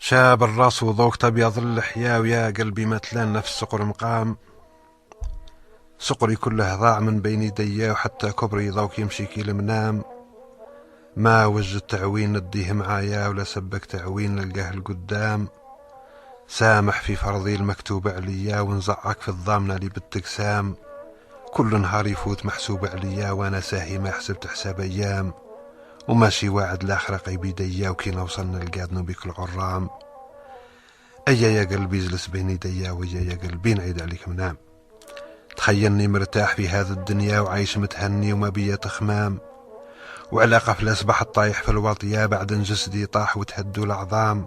شاب الراس وذوق تبيض اللحية ويا قلبي ما تلان في السقر مقام. سقري كله ضاع من بين يديا وحتى كبري ذوق يمشي كي المنام. ما وجد تعوين نديه معايا ولا سبك تعوين نلقاه القدام. سامح في فرضي المكتوب عليا ونزعك في الضامنة اللي بالتقسام. كل نهار يفوت محسوب عليا وانا ساهي ما حسبت حساب ايام. وماشي واعد لاخرق بيديا وكي نوصل نلقى ذنوبك العرام. ايا يا قلبي جلس بين يديا ويا يا قلبي نعيد عليك منام. تخيلني مرتاح في هذه الدنيا وعايش متهني وما بيا تخمام. وعلى قفل اصبحت طايح في الوطية بعد ان جسدي طاح وتهدوا العظام.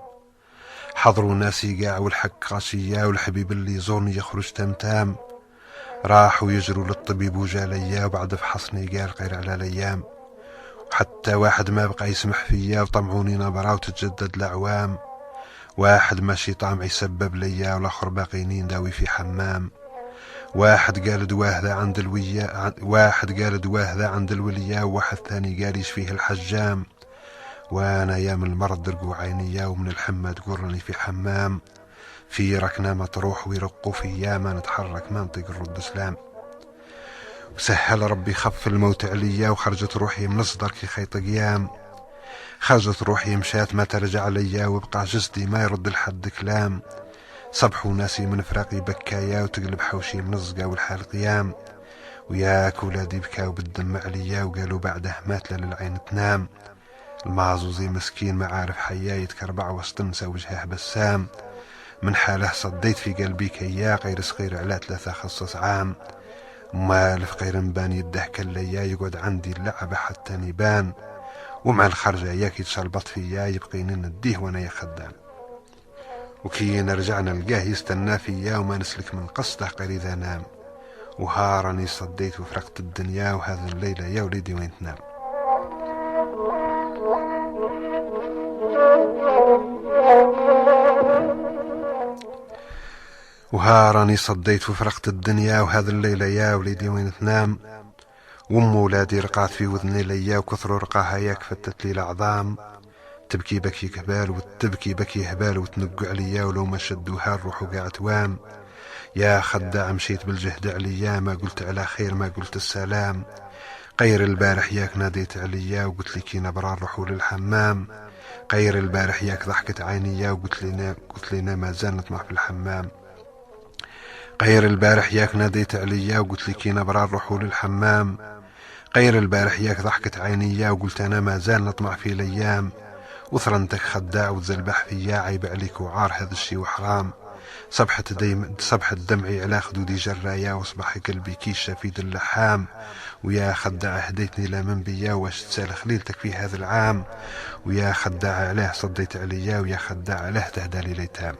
حضروا ناسي قاع والحق قاسية والحبيب اللي يزورني يخرج تمتام. راحوا يجروا للطبيب وجاليا وبعد فحصني قال غير على الايام. وحتى واحد ما بقى يسمح فيا وطمعوني نبرة وتتجدد الاعوام. واحد ماشي طامع يسبب ليا والاخر باقيني نداوي في حمام. واحد قال دواه ذا عند الويا واحد قال دواه ذا عند الوليا وواحد ثاني قال يشفيه الحجام. وانا يا من المرض درقوا عينيا ومن الحمى تقرني في حمام. في ركنة مطروح ويرقوا فيا ما نتحرك ما نطيق الرد سلام. وسهل ربي خف الموت عليا وخرجت روحي من صدر كي خيط قيام. خرجت روحي مشات ما ترجع ليا وبقى جسدي ما يرد لحد كلام. صبحوا ناسي من فراقي بكايا وتقلب حوشي منزقة والحال قيام. وياك ولادي بكاو بالدم عليا وقالوا بعده مات للعين تنام. المعزوزي مسكين ما عارف حيا يتكربع وسط نسا وجهه بسام. من حاله صديت في قلبي كيا غير صغير على 3 خصص عام. مال في غير مبان يده كليا يقعد عندي اللعبة حتى نبان. ومع الخرجة ياك يتشلبط فيا يبقيني نديه وانا يا خدام. وكي نرجع نلقاه يستنى فيا وما نسلك من قصده غير اذا نام. وهارني صديت وفرقت الدنيا وهذه الليلة يا وليدي وين تنام. وهارني صديت وفرقت الدنيا وهذه الليلة يا وليدي وين تنام. وام ولادي رقعت في وذني ليا وكثروا رقاها ياك فتت لي العظام. تبكي بكي كبال وتبكي بكي هبال وتنق عليا ولو ما شدوها الروح وقعت وام. يا خداع مشيت بالجهد عليا ما قلت على خير ما قلت السلام. غير البارح ياك ناديت عليا وقلت لي كي نبرا نروحوا للحمام. غير البارح ياك ضحكت عينيا قلت لنا ما زال نطمع في الحمام. غير البارح ياك ناديت عليا وقلت لي كي نبرا نروحوا للحمام. غير البارح ياك ضحكت عينيا وقلت انا ما زال نطمع في الايام. وثرنتك خداع وتزلبح فيا عيب عليك وعار هذا الشي وحرام. صبحت دمعي على خدودي جرايا وصبح قلبي كي شفيد اللحام. ويا خداع هديتني لا من بيا واش تسال خليلتك في هذا العام. ويا خداع عليه صديت عليا ويا خداع عليه تهدى لي ليتام.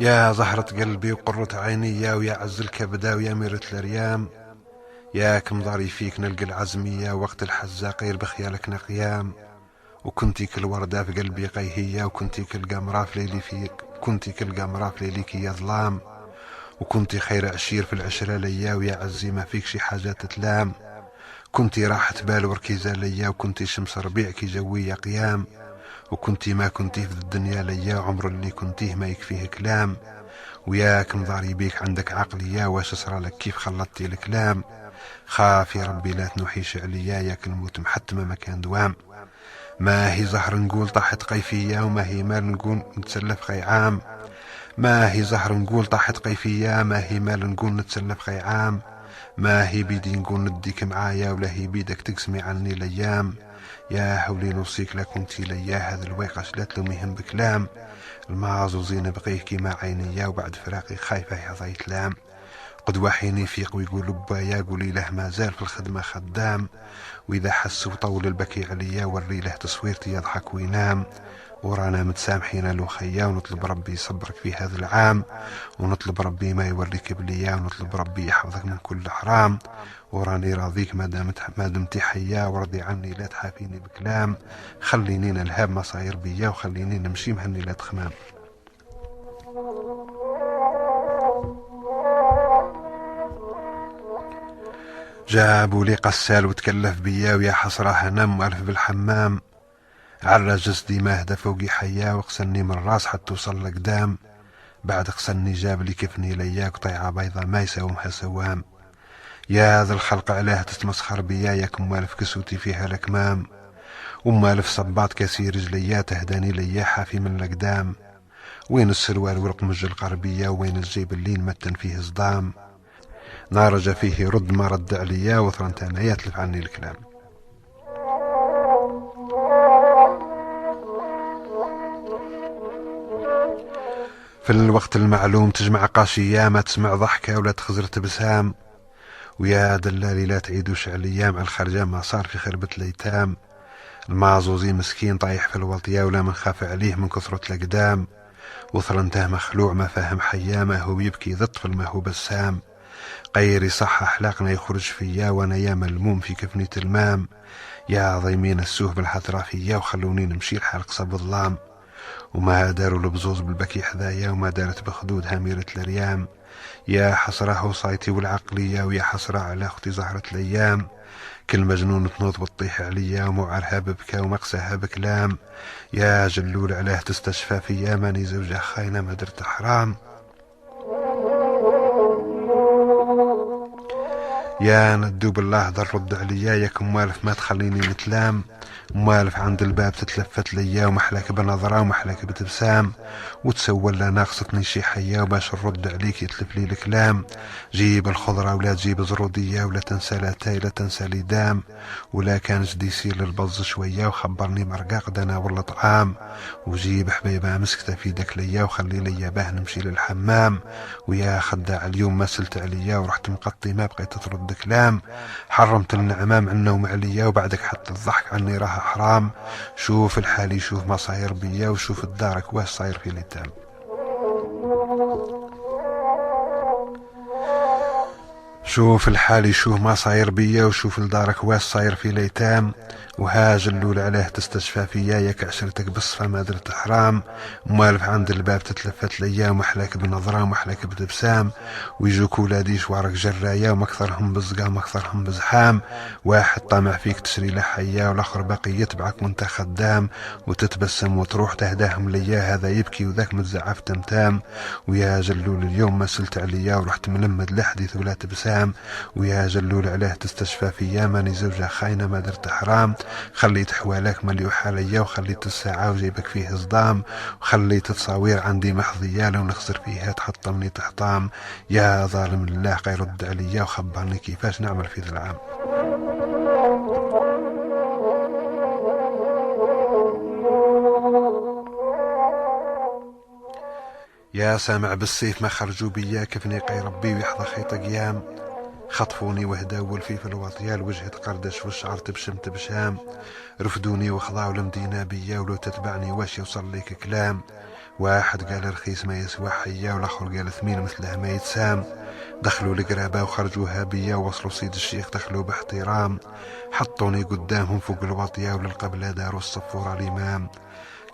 يا زهرة قلبي وقرة عيني ويا عز الكبدا ويا ميرة الريام. يا كمضاري فيك نلقى العزمية وقت الحزاقير بخيالك نقيام. وكنتي كل وردة في قلبي قيهية وكنتي كل قمرة في ليلي فيك كنتي كل قمرة في ليليك يا ظلام. وكنتي خير عشير في العشرة ليا ويا عزي ما فيك شي حاجة تتلام. كنتي راحة بال وركيزة ليا وكنتي شمس ربيع كي جوية قيام. وكنتي ما كنتي في الدنيا ليا عمر اللي كنتيه ما يكفيه كلام. وياك مضاري بيك عندك عقلية واش صرا لك كيف خلطتي الكلام. خاف يا ربي لا تنوحيش عليا ياك الموت محتمة مكان دوام. ما هي زهر نقول طاحت قيفية وما هي مال نقول نتسلف خيعام. ما هي زهر نقول طاحت قيفية ما هي مال نقول نتسلف خيعام. ما هي بيدي نقول نديك معايا ولا هي بيدك تقسمي عني الايام. يا حولي نوصيك لا كنتي ليا هذا الويقش لا تلوميهم بكلام. المعزوزين بقيه كيما عينيا وبعد فراقي خايفة يا ضيت لام. قد وحيني فيق ويقول بايا قولي له ما زال في الخدمة خدام. وإذا حس وطول البكي عليا وري له تصويرتي يضحك وينام. ورانا متسامحين له خيا ونطلب ربي يصبرك في هذا العام. ونطلب ربي ما يوريك بليا ونطلب ربي يحفظك من كل حرام. وراني راضيك ما دمتي حيا وارضي عني لا تحافيني بكلام. خليني نلهب ما صاير بيا وخليني نمشي مهني لا تخمام. جابوا لي غسال وتكلف بيا، ويا حسرة هنام والف بالحمام. عرى جسدي ما هدى فوقي حيا، وغسلني من الراس حتى توصل لقدام. بعد غسلني جاب لي كفني لياك، طيعة بيضة ما يساومها سوام. يا ذا الخلق علاه تتمسخر بيا، ياك موالف كسوتي فيها الكمام. ومالف صباط كسير رجليا، تهداني ليا حافي من القدام. وين السروال والقمج القربية، وين الجيب اللي نمتن فيه صدام. نارج فيه رد ما رد عليا، وثرنت انا يتلف عني الكلام. في الوقت المعلوم تجمع قاشية، ما تسمع ضحكة ولا تخزر تبسام. ويا دلالي لا تعيدوش عليا، مع الخرجة ما صار في خربة الأيتام. المعزوزي مسكين طايح في الوطية، ولا من خاف عليه من كثرة الأقدام. وثرنته مخلوع ما فاهم حيا، ما هو يبكي ذا الطفل ما هو بسام. غيري صح أحلاقنا يخرج فيا، وانا يا ملموم في كفني المام. يا ضيمين السوه بالحضرة فيا، وخلوني نمشي الحلق صب الظلام. وما داروا البزوز بالبكي حذايا، وما دارت بخدود هاميرة الريام. يا حسرة وصايتي والعقلية، ويا حسرة على أختي زهرة الأيام. كل مجنون تنوض وتطيح عليا، وموعرها ببكى ومقساها بكلام. يا جلول علاه تستشفى فيا، ماني زوجة خاينة ما درت حرام. يا ندو بالله ضر رد عليا، ياك موالف ما تخليني نتلام. موالف عند الباب تتلفت ليا، ومحلك بنظرة ومحلك بتبسام. وتسول لا ناقصتني شي حيا، وباش نرد عليك يتلف لي الكلام. جيب الخضرة ولا تجيب زرودية، ولا تنسى لاتاي لا تنسى لي دام. ولا كان جدي يسير للبز شوية، وخبرني مرقاق دنا ولا طعام. وجيب حبيبة مسكتة في داك ليا، وخلي ليا باه نمشي للحمام. ويا خداع اليوم ما سلت عليا، ورحت مقطي ما بقيت ترد كلام. حرمت النعمام عنا ومعليا، وبعدك حتى الضحك عني راه حرام. شوف الحالي شوف ما صاير بيا، وشوف الدارك واش صاير في اليتام. شوف الحالي شوف ما صاير بيا، وشوف لدارك واش صاير في اليتام. وهاج اللول عليه تستشفى فيا، ياك عشرتك بالصفا ما درت حرام. موالف عند الباب تتلفت ليا، ومحلاك بنظرة ومحلاك بتبسام. ويجوك ولادي شوارك جرايا، ومكثرهم بزقا ومكثرهم بزحام. واحد طامع فيك تشري له حيا، والاخر باقي يتبعك وانت خدام. وتتبسم وتروح تهداهم ليا، هذا يبكي وذاك متزعف تمتام. ويا جلول اليوم ما سلت عليا، ورحت ملمد لحديث ولا تبسام. ويا جلول عليه تستشفى فيا، ماني زوجة خاينة ما درت حرام. خليت حوالك مليوح عليا، وخليت الساعة وجيبك فيه صدام. وخليت التصاوير عندي محظية، لو نخسر فيها تحطمني تحطام. يا ظالم الله غيرد عليا، وخبرني كيفاش نعمل في ذا العام. يا سامع بالسيف ما خرجوا بيا، كفني قي ربي ويحظى خيط قيام. خطفوني وهداول في الوطية، الوجه تقردش والشعر تبشم تبشام. رفدوني وخضعوا لمدينة بيا، ولو تتبعني واش يوصل ليك كلام. واحد قال رخيص ما يسوى حيا، والاخر قال ثمين مثلها ما يتسام. دخلوا القرابة وخرجوها بيا، ووصلوا سيد الشيخ دخلوا باحترام. حطوني قدامهم فوق الوطية، وللقبلة داروا الصفورة الإمام.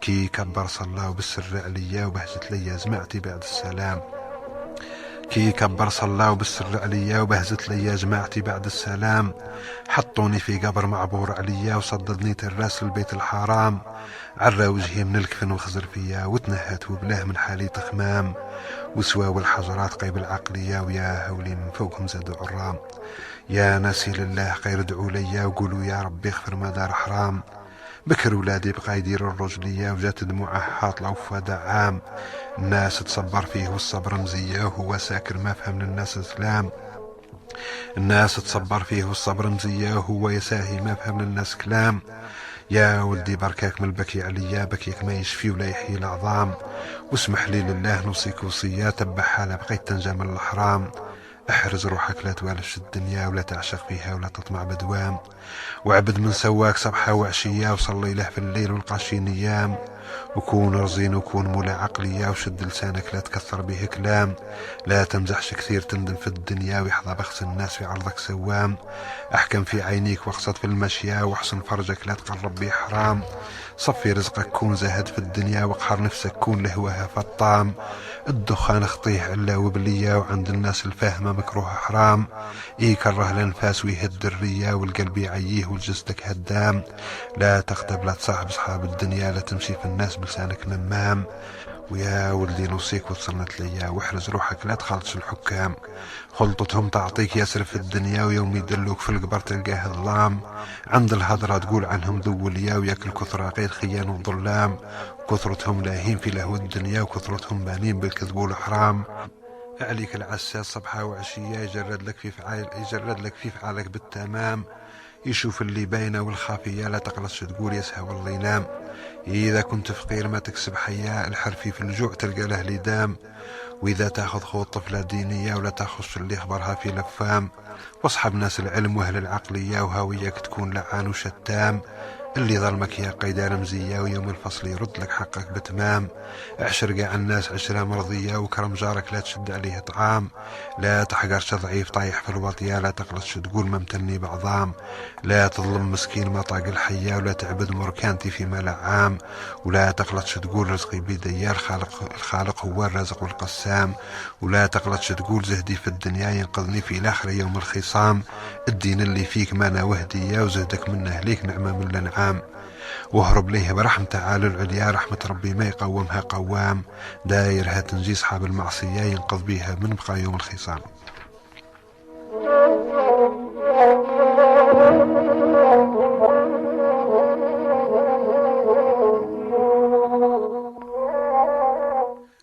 كي كبر صلى وبالسر عليا، وبهجت ليا جماعتي بعد السلام. كي كبر صلى وبالسر عليا، وبهزت ليا جماعتي بعد السلام. حطوني في قبر معبور عليا، وصددني تراس البيت الحرام. عرى وجهي من الكفن وخزر فيا، وتنهت وبلاه من حالي تخمام. وسوا والحجرات قيب العقلية، ويا هولي من فوقهم زادوا عرام. يا ناسي لله غير ادعوا ليا، وقولوا يا ربي اغفر ما دار حرام. بكر ولادي بقى يدير الرجلية، وجات دموعه حاطلة وفدا عام. الناس تصبر فيه والصبر مزية، وهو ساكر ما فهم للناس اسلام. الناس تصبر فيه والصبر مزية، وهو يساهي ما فهم للناس كلام. يا ولدي بركاك من البكي عليا، بكيك ما يشفي ولا يحيي العظام. واسمح لي لله نوصيك وصية، تبع حالة بقيت تنجى من الحرام. احرز روحك لا توالفش الدنيا، ولا تعشق فيها ولا تطمع بدوام. وعبد من سواك صبحة وعشية، وصلي له في الليل والقاشي نيام. وكون رزين وكون مولا عقلية، وشد لسانك لا تكثر به كلام. لا تمزحش كثير تندم في الدنيا، ويحظى بخس الناس في عرضك سوام. احكم في عينيك واقصد في المشيا، واحسن فرجك لا تقرب به حرام. صفي رزقك كون زاهد في الدنيا، واقحر نفسك كون لهواها فطام. الدخان اخطيه الا وبلية، وعند الناس الفاهمة مكروه حرام. يكره الانفاس ويهد الرية، والقلب يعيه والجسدك هدام. لا تغتب لا تصاحب اصحاب الدنيا، لا تمشي في الناس بلسانك نمام. ويا ولدي نوصيك وتصنت ليا، واحرز روحك لا تخلطش الحكام. خلطتهم تعطيك يسر في الدنيا، ويوم يدلوك في القبر تلقاه الظلام. عند الهضرة تقول عنهم ذوليا، وياكل كثرة غير خيان وظلام. كثرتهم لاهين في لهو الدنيا، وكثرتهم بانين بالكذب والحرام. عليك العساس صبحة وعشية، يجرد لك في فعالك بالتمام. يشوف اللي باينة والخافية، لا تقلصش تقول يسهى والله ينام. إذا كنت فقير ما تكسب حياة، الحرفي في الجوع تلقى له لدام. وإذا تاخذ خوض طفلة دينية، ولا تاخذ اللي خبرها في لفام. واصحب ناس العلم واهل العقلية، وهاويك تكون لعان وشتام. اللي ظلمك يا قيدان مزية، ويوم الفصل يرد لك حقك بتمام. اعشر قاع الناس عشرة مرضية، وكرم جارك لا تشد عليه طعام. لا تحقرش ضعيف طايح في الوطية، لا تقلصش تقول ممتني بعظام. لا تظلم مسكين ما طاق الحية، ولا تعبد مركانتي في ملع عام. ولا تقلصش تقول رزقي بيديا، الخالق هو الرازق والقسام. ولا تقلصش تقول زهدي في الدنيا ينقذني في الآخرة يوم الخصام. الدين اللي فيك مانا وهدية، وزهدك منه ليك نعمة من الأنعام. واهرب ليه برحمته على العليا، رحمة ربي ما يقومها قوام. دايرها تنجي أصحاب المعصية، ينقذ بيها من بقى يوم الخصام.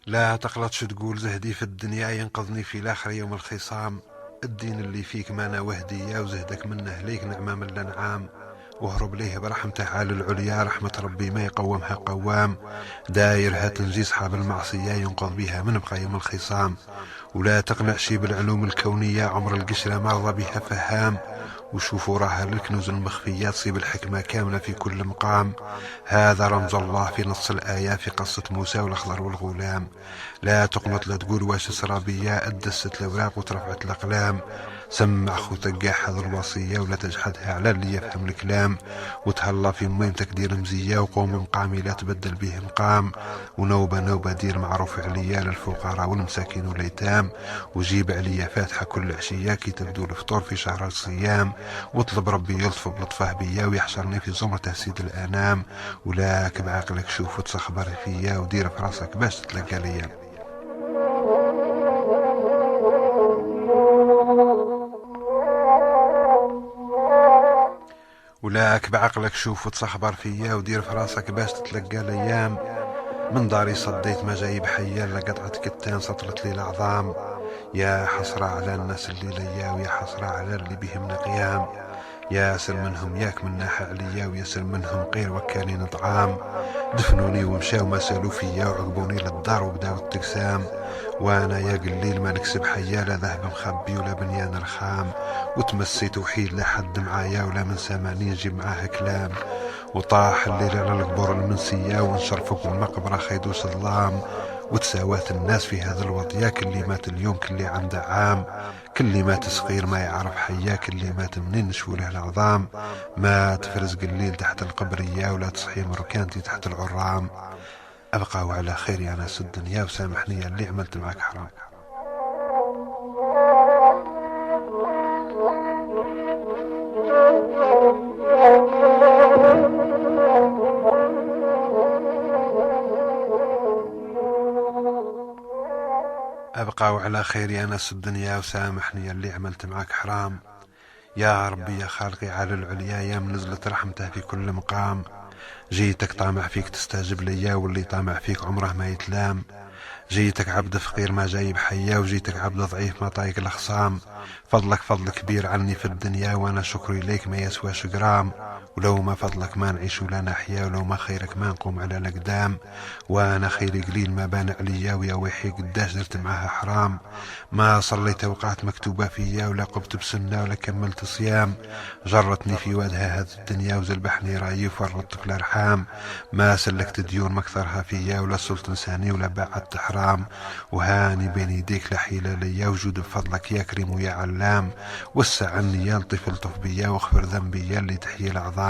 لا تقلطش تقول زهدي في الدنيا ينقذني في الآخر يوم الخصام. الدين اللي فيك مانا وهدية، وزهدك منه ليك نعمة من الأنعام. واهرب ليه برحمته على العليا، رحمة ربي ما يقومها قوام. دايرها تنجي صحاب المعصية، ينقذ بها من بقى يوم الخصام. ولا تقنع شي بالعلوم الكونية، عمر القشرة ما رضى بها فهام. وشوفوا راها للكنوز المخفية، تصيب الحكمة كاملة في كل مقام. هذا رمز الله في نص الآية، في قصة موسى والأخضر والغلام. لا تقنط لا تقول واش سرابية، أدست الأوراق وترفعت الأقلام. سمع خوتك قاع حذر الوصية، ولا تجحدها على اللي يفهم الكلام. وتهلا في ميمتك دير مزية، وقوم مقامي لا تبدل به مقام. ونوبة نوبة دير معروف عليا، للفقراء والمساكين واليتام. وجيب عليا فاتحة كل عشية، كي تبدو الفطور في شهر الصيام. واطلب ربي يلطف بلطفه بيا، ويحشرني في زمرة سيد الأنام. ولاك بعقلك شوف وتسخبر فيا، ودير في راسك باش تتلقى ليا. ولاك بعقلك شوف وتسخبر فيا، ودير في راسك باش تتلقى الايام. من داري صديت ما جايب حيا، لقطعة كتان سطلت لي العظام. يا حسرة على الناس اللي ليا، ويا حسرة على اللي بهم قيام. ياسر منهم ياك من ناحة عليا، وياسر منهم غير وكالين طعام. دفنوني ومشاو ما سالوا فيا، وعقبوني للدار وبداو التقسام. وانا يا قليل ما نكسب حيا، لا ذهب مخبي ولا بنيان رخام. وتمسيت وحيد لا حد معايا، ولا من سامعني نجيب معاه كلام. وطاح الليل على القبور المنسية، ونشرفك بالمقبرة خيدو سلام. وتساوات الناس في هذا الوضيا، كل مات اليوم كل عنده عام. كل مات صغير ما يعرف حيا، كل مات منين نشوله العظام. ما تفرزق الليل تحت القبرية، ولا تصحي مركانتي تحت العرام. أبقى وعلى خير يا ناس الدنيا، وسامحني اللي عملت معك حرام. أبقى وعلى خير يا ناس الدنيا، وسامحني اللي عملت معك حرام. يا ربي يا خالقي على العليا، يا من نزلت رحمته في كل مقام. جيتك طامع فيك تستجب ليا، واللي طامع فيك عمره ما يتلام. جيتك عبد فقير ما جايب حيا، وجيتك عبد ضعيف ما طايق الخصام. فضلك فضل كبير عني في الدنيا، وانا شكري ليك ما يسواش جرام. ولو ما فضلك ما نعيش ولا نحيا، ولو ما خيرك ما نقوم على الأقدام. وانا خيري قليل ما بان عليا، ويا ويحي قداش درت معاها حرام. ما صليت اوقات مكتوبة فيا، ولا قمت بسنة ولا كملت صيام. جرتني في وادها هذه الدنيا، وزلبحني رايي وفرطت في الارحام. ما سلكت ديون مكثرها فيا، ولا صلت لساني ولا بعدت حرام. وهاني بين يديك لا حيلة ليا، وجود بفضلك يا كريم ويا علام. وسع عني يا لطيف الطف بيا، واغفر ذنبي يا اللي تحيي العظام.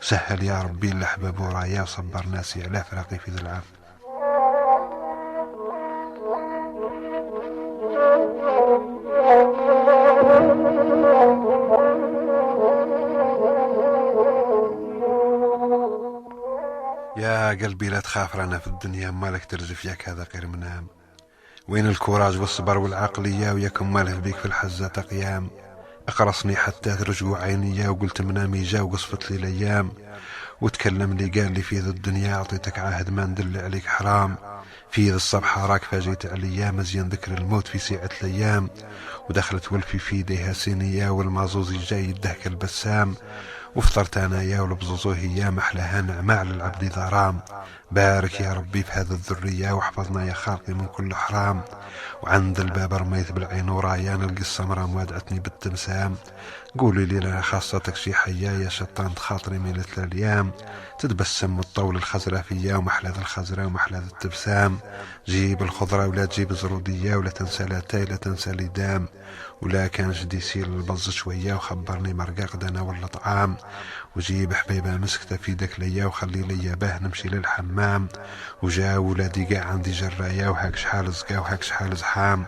وسهل يا ربي الأحباب ورايا، وصبر ناسي على فراقي في ذي العام. يا قلبي لا تخاف، رانا في الدنيا مالك ترجف ياك هذا غير منام. وين الكوراج والصبر والعقلية، وياكم ماله بيك في الحزة قيام. اقرصني حتى ترجو عينيا، وقلت منامي جا وقصفت لي الايام. وتكلم لي قال لي في ذا الدنيا اعطيتك عهد ما ندل عليك حرام. في ذا الصبح راك فاجيت عليا، مزيان ذكر الموت في سيعة الايام. ودخلت ولفي في يديها سينية، والمازوزي جاي يدهك البسام. وفطرت انايا والبزوزو هي محلاها نعمة على العبد ذا رام. بارك يا ربي في هذا الذرية، واحفظنا يا خالقي من كل حرام. وعند الباب رميت بالعين ورايا، نلقى السمرة موادعتني بالتمسام. قولي لي لا خاصتك شي حيا، يا شطان خاطري ميلة الايام. تتبسم والطول الخزرة فيا، ومحلى ذا الخزرة ومحلى ذا التبسام. جيب الخضرة ولا تجيب زرودية، ولا تنسى لاتاي لا تنسى لدام. ولا كان جدي يسيل البز شوية، وخبرني مرقاق انا ولا طعام. وجيب حبيبة مسكتة في دك ليا، وخلي ليا باه نمشي للحمام. وجا ولادي قاع عندي جرايا، وهاك شحال زقا وهاك شحال زحام.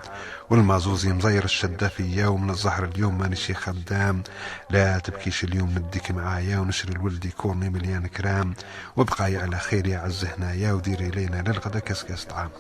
والمازوزي مزير الشدة فيا، ومن الزهر اليوم ماني شي خدام. لا تبكيش اليوم نديك معايا، ونشري الولد يكوني مليان كرام. وابقاي على خير يا عز هنايا، وديري لينا للغدا كسكس طعام.